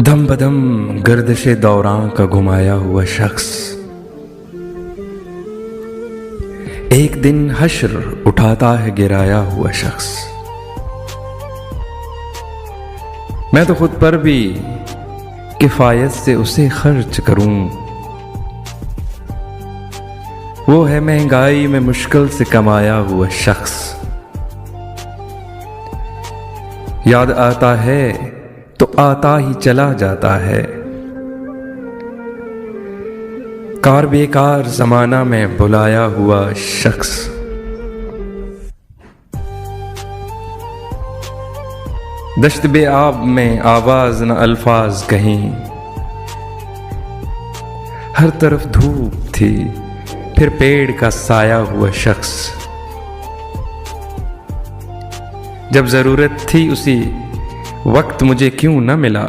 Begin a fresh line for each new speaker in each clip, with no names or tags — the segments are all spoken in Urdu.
دم بدم گردش دوران کا گھمایا ہوا شخص ایک دن حشر اٹھاتا ہے گرایا ہوا شخص. میں تو خود پر بھی کفایت سے اسے خرچ کروں، وہ ہے مہنگائی میں مشکل سے کمایا ہوا شخص. یاد آتا ہے تو آتا ہی چلا جاتا ہے، کار بیکار زمانہ میں بلایا ہوا شخص. دشت بے آب میں آواز نہ الفاظ کہیں، ہر طرف دھوپ تھی پھر پیڑ کا سایہ ہوا شخص. جب ضرورت تھی اسی وقت مجھے کیوں نہ ملا،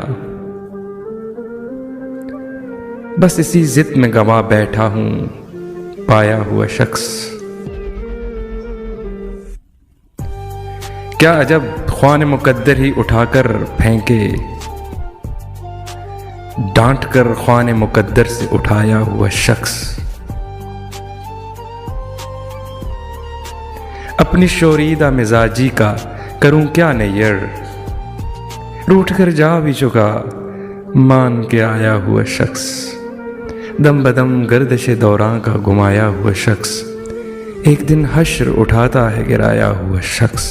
بس اسی ضد میں گوا بیٹھا ہوں پایا ہوا شخص. کیا عجب خوان مقدر ہی اٹھا کر پھینکے، ڈانٹ کر خوان مقدر سے اٹھایا ہوا شخص. اپنی شوریدہ مزاجی کا کروں کیا نیر، روٹھ کر جا بھی چکا مان کے آیا ہوا شخص. دم بدم گردش دوران کا گھمایا ہوا شخص ایک دن حشر اٹھاتا ہے گرایا ہوا شخص.